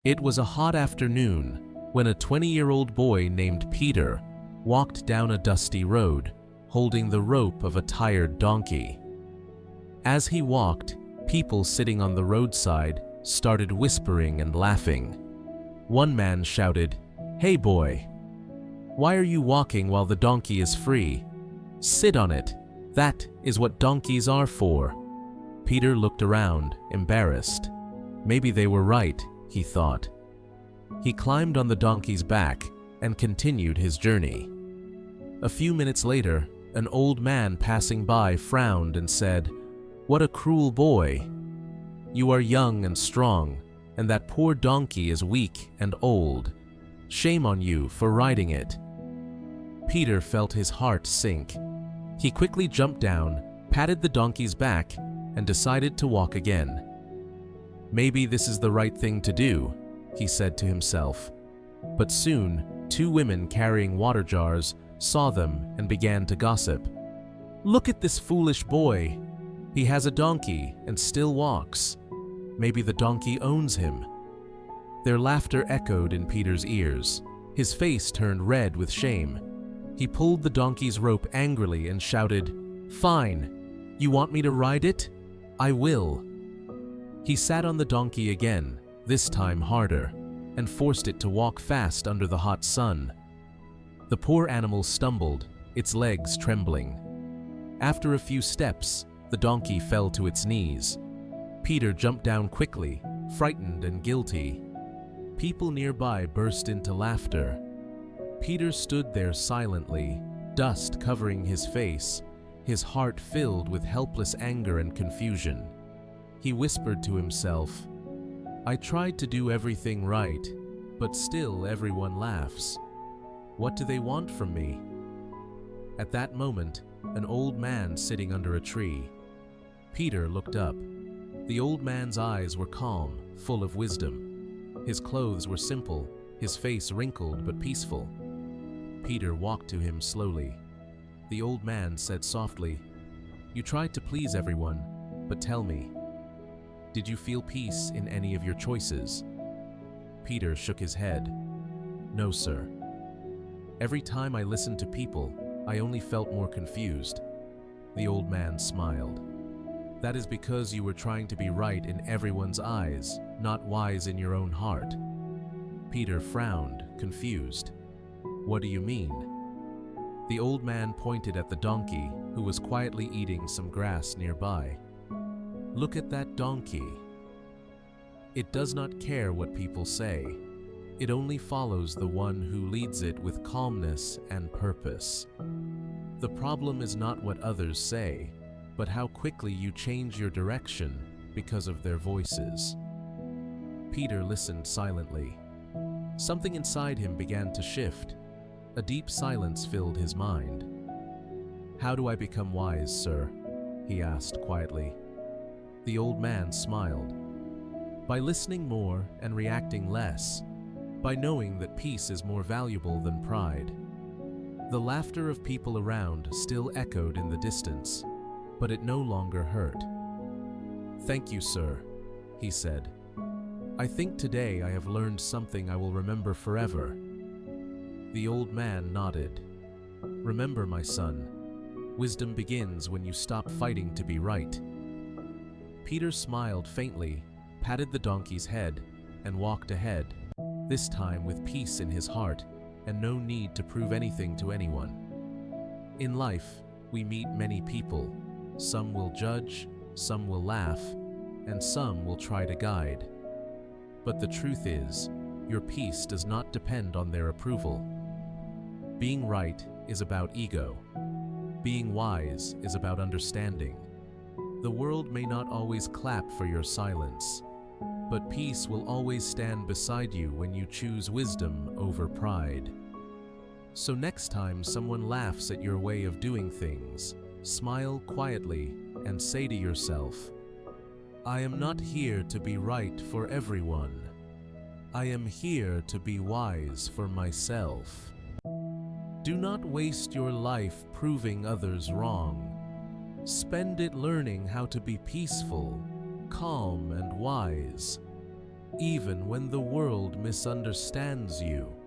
It was a hot afternoon when a 20-year-old boy named Peter walked down a dusty road, holding the rope of a tired donkey. As he walked, people sitting on the roadside started whispering and laughing. One man shouted, "Hey boy, why are you walking while the donkey is free? Sit on it. That is what donkeys are for." Peter looked around, embarrassed. Maybe they were right, he thought. He climbed on the donkey's back and continued his journey. A few minutes later, an old man passing by frowned and said, "What a cruel boy. You are young and strong, and that poor donkey is weak and old. Shame on you for riding it." Peter felt his heart sink. He quickly jumped down, patted the donkey's back, and decided to walk again. "Maybe this is the right thing to do," he said to himself. But soon, two women carrying water jars saw them and began to gossip. "Look at this foolish boy. He has a donkey and still walks. Maybe the donkey owns him." Their laughter echoed in Peter's ears. His face turned red with shame. He pulled the donkey's rope angrily and shouted, "Fine. You want me to ride it? I will." He sat on the donkey again, this time harder, and forced it to walk fast under the hot sun. The poor animal stumbled, its legs trembling. After a few steps, the donkey fell to its knees. Peter jumped down quickly, frightened and guilty. People nearby burst into laughter. Peter stood there silently, dust covering his face, his heart filled with helpless anger and confusion. He whispered to himself, "I tried to do everything right, but still everyone laughs. What do they want from me?" At that moment, an old man sitting under a tree. Peter looked up. The old man's eyes were calm, full of wisdom. His clothes were simple, his face wrinkled but peaceful. Peter walked to him slowly. The old man said softly, "You tried to please everyone, but tell me, did you feel peace in any of your choices?" Peter shook his head. "No, sir. Every time I listened to people, I only felt more confused." The old man smiled. "That is because you were trying to be right in everyone's eyes, not wise in your own heart." Peter frowned, confused. "What do you mean?" The old man pointed at the donkey, who was quietly eating some grass nearby. "Look at that donkey. It does not care what people say. It only follows the one who leads it with calmness and purpose. The problem is not what others say, but how quickly you change your direction because of their voices." Peter listened silently. Something inside him began to shift. A deep silence filled his mind. "How do I become wise, sir?" he asked quietly. The old man smiled. "By listening more and reacting less. By knowing that peace is more valuable than pride." The laughter of people around still echoed in the distance, but it no longer hurt. "Thank you, sir," he said. "I think today I have learned something I will remember forever." The old man nodded. "Remember, my son, wisdom begins when you stop fighting to be right." Peter smiled faintly, patted the donkey's head, and walked ahead, this time with peace in his heart and no need to prove anything to anyone. In life, we meet many people. Some will judge, some will laugh, and some will try to guide. But the truth is, your peace does not depend on their approval. Being right is about ego. Being wise is about understanding. The world may not always clap for your silence, but peace will always stand beside you when you choose wisdom over pride. So next time someone laughs at your way of doing things, smile quietly and say to yourself, "I am not here to be right for everyone. I am here to be wise for myself." Do not waste your life proving others wrong. Spend it learning how to be peaceful, calm, and wise. even when the world misunderstands you.